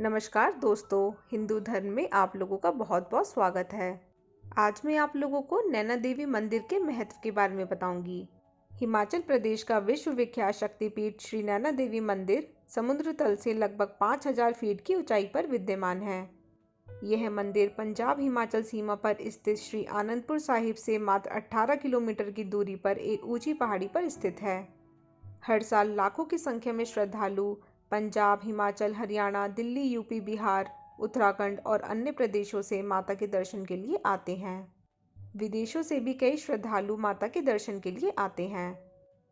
नमस्कार दोस्तों, हिंदू धर्म में आप लोगों का बहुत बहुत स्वागत है। आज मैं आप लोगों को नैना देवी मंदिर के महत्व के बारे में बताऊंगी। हिमाचल प्रदेश का विश्व विख्यात शक्तिपीठ श्री नैना देवी मंदिर समुद्र तल से लगभग 5000 फीट की ऊंचाई पर विद्यमान है। यह मंदिर पंजाब हिमाचल सीमा पर स्थित श्री आनंदपुर साहिब से मात्र 18 किलोमीटर की दूरी पर एक ऊंची पहाड़ी पर स्थित है। हर साल लाखों की संख्या में श्रद्धालु पंजाब, हिमाचल, हरियाणा, दिल्ली, यूपी, बिहार, उत्तराखंड और अन्य प्रदेशों से माता के दर्शन के लिए आते हैं। विदेशों से भी कई श्रद्धालु माता के दर्शन के लिए आते हैं।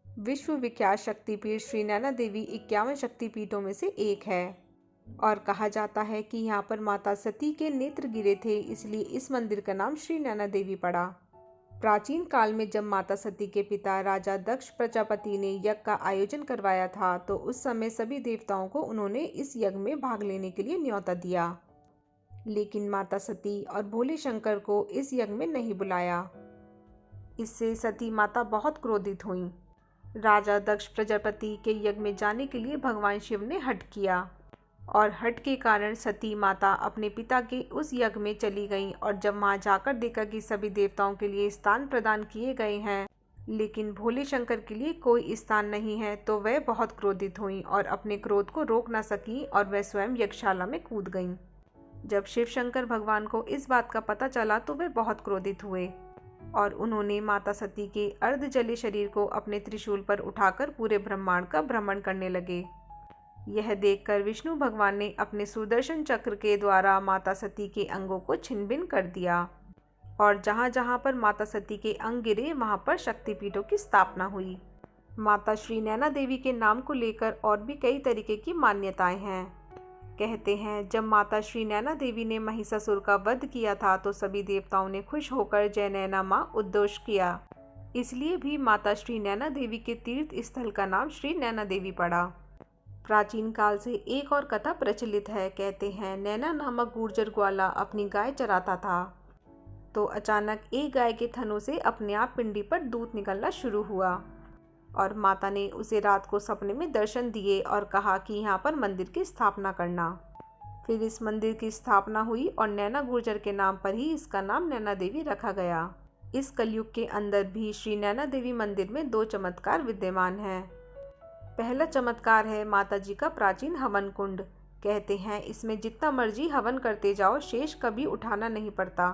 विश्व विख्यात शक्तिपीठ श्री नैना देवी 51 शक्तिपीठों में से एक है और कहा जाता है कि यहाँ पर माता सती के नेत्र गिरे थे, इसलिए इस मंदिर का नाम श्री नैना देवी पड़ा। प्राचीन काल में जब माता सती के पिता राजा दक्ष प्रजापति ने यज्ञ का आयोजन करवाया था, तो उस समय सभी देवताओं को उन्होंने इस यज्ञ में भाग लेने के लिए न्योता दिया, लेकिन माता सती और भोले शंकर को इस यज्ञ में नहीं बुलाया। इससे सती माता बहुत क्रोधित हुईं। राजा दक्ष प्रजापति के यज्ञ में जाने के लिए भगवान शिव ने हठ किया और हठ के कारण सती माता अपने पिता के उस यज्ञ में चली गईं और जब वहां जाकर देखा कि सभी देवताओं के लिए स्थान प्रदान किए गए हैं, लेकिन भोले शंकर के लिए कोई स्थान नहीं है, तो वह बहुत क्रोधित हुईं और अपने क्रोध को रोक ना सकी और वह स्वयं यज्ञशाला में कूद गईं। जब शिव शंकर भगवान को इस बात का पता चला तो वे बहुत क्रोधित हुए और उन्होंने माता सती के अर्ध जले शरीर को अपने त्रिशूल पर उठाकर पूरे ब्रह्मांड का भ्रमण करने लगे। यह देखकर विष्णु भगवान ने अपने सुदर्शन चक्र के द्वारा माता सती के अंगों को छिन्न-भिन्न कर दिया और जहाँ जहाँ पर माता सती के अंग गिरे वहाँ पर शक्तिपीठों की स्थापना हुई। माता श्री नैना देवी के नाम को लेकर और भी कई तरीके की मान्यताएं हैं। कहते हैं जब माता श्री नैना देवी ने महिषासुर का वध किया था तो सभी देवताओं ने खुश होकर जय नैना माँ उद्घोष किया, इसलिए भी माता श्री नैना देवी के तीर्थ स्थल का नाम श्री नैना देवी पड़ा। प्राचीन काल से एक और कथा प्रचलित है। कहते हैं नैना नामक गुर्जर ग्वाला अपनी गाय चराता था, तो अचानक एक गाय के थनों से अपने आप पिंडी पर दूध निकलना शुरू हुआ और माता ने उसे रात को सपने में दर्शन दिए और कहा कि यहाँ पर मंदिर की स्थापना करना। फिर इस मंदिर की स्थापना हुई और नैना गुर्जर के नाम पर ही इसका नाम नैना देवी रखा गया। इस कलयुग के अंदर भी श्री नैना देवी मंदिर में 2 चमत्कार विद्यमान हैं। पहला चमत्कार है माता जी का प्राचीन हवन कुंड। कहते हैं इसमें जितना मर्जी हवन करते जाओ, शेष कभी उठाना नहीं पड़ता।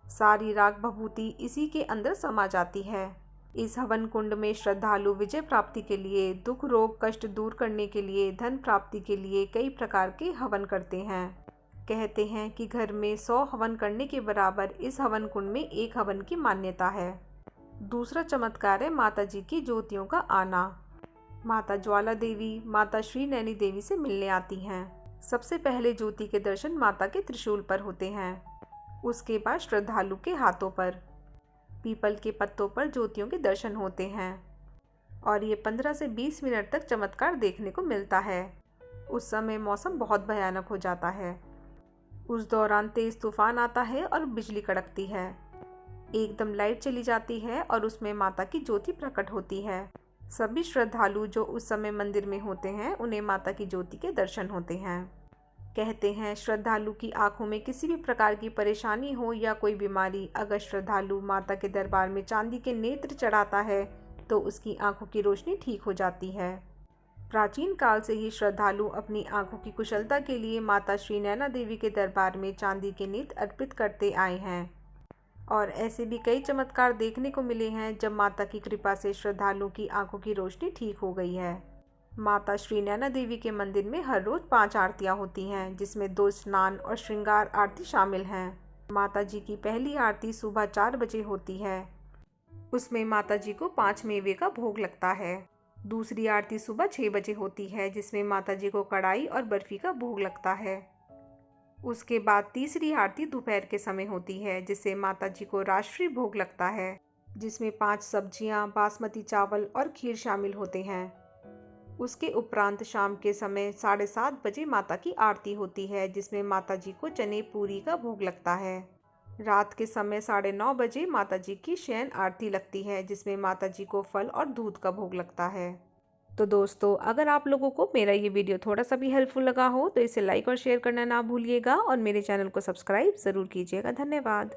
सारी राग भभूति इसी के अंदर समा जाती है। इस हवन कुंड में श्रद्धालु विजय प्राप्ति के लिए, दुख रोग कष्ट दूर करने के लिए, धन प्राप्ति के लिए कई प्रकार के हवन करते हैं। कहते हैं कि घर में 100 हवन करने के बराबर इस हवन कुंड में एक हवन की मान्यता है। दूसरा चमत्कार है माता जी की ज्योतियों का आना। माता ज्वाला देवी माता श्री नैनी देवी से मिलने आती हैं। सबसे पहले ज्योति के दर्शन माता के त्रिशूल पर होते हैं, उसके बाद श्रद्धालु के हाथों पर, पीपल के पत्तों पर ज्योतियों के दर्शन होते हैं और ये 15 से 20 मिनट तक चमत्कार देखने को मिलता है। उस समय मौसम बहुत भयानक हो जाता है। उस दौरान तेज तूफान आता है और बिजली कड़कती है। एकदम लाइट चली जाती है और उसमें माता की ज्योति प्रकट होती है। सभी श्रद्धालु जो उस समय मंदिर में होते हैं उन्हें माता की ज्योति के दर्शन होते हैं। कहते हैं श्रद्धालु की आंखों में किसी भी प्रकार की परेशानी हो या कोई बीमारी, अगर श्रद्धालु माता के दरबार में चांदी के नेत्र चढ़ाता है तो उसकी आंखों की रोशनी ठीक हो जाती है। प्राचीन काल से ही श्रद्धालु अपनी आंखों की कुशलता के लिए माता श्री नैना देवी के दरबार में चांदी के नेत्र अर्पित करते आए हैं और ऐसे भी कई चमत्कार देखने को मिले हैं जब माता की कृपा से श्रद्धालुओं की आंखों की रोशनी ठीक हो गई है। माता श्री नैना देवी के मंदिर में हर रोज 5 आरतियां होती हैं, जिसमें 2 स्नान और श्रृंगार आरती शामिल हैं। माता जी की पहली आरती सुबह 4 बजे होती है, उसमें माता जी को 5 मेवे का भोग लगता है। दूसरी आरती सुबह 6 बजे होती है, जिसमें माता जी को कढ़ाई और बर्फी का भोग लगता है। उसके बाद तीसरी आरती दोपहर के समय होती है, जिससे माता जी को राष्ट्रीय भोग लगता है, जिसमें 5 सब्जियां, बासमती चावल और खीर शामिल होते हैं। उसके उपरांत शाम के समय 7:30 बजे माता की आरती होती है, जिसमें माता जी को चने पूरी का भोग लगता है। रात के समय 9:30 बजे माता जी की शयन आरती लगती है, जिसमें माता जी को फल और दूध का भोग लगता है। तो दोस्तों, अगर आप लोगों को मेरा ये वीडियो थोड़ा सा भी हेल्पफुल लगा हो तो इसे लाइक और शेयर करना ना भूलिएगा और मेरे चैनल को सब्सक्राइब ज़रूर कीजिएगा। धन्यवाद।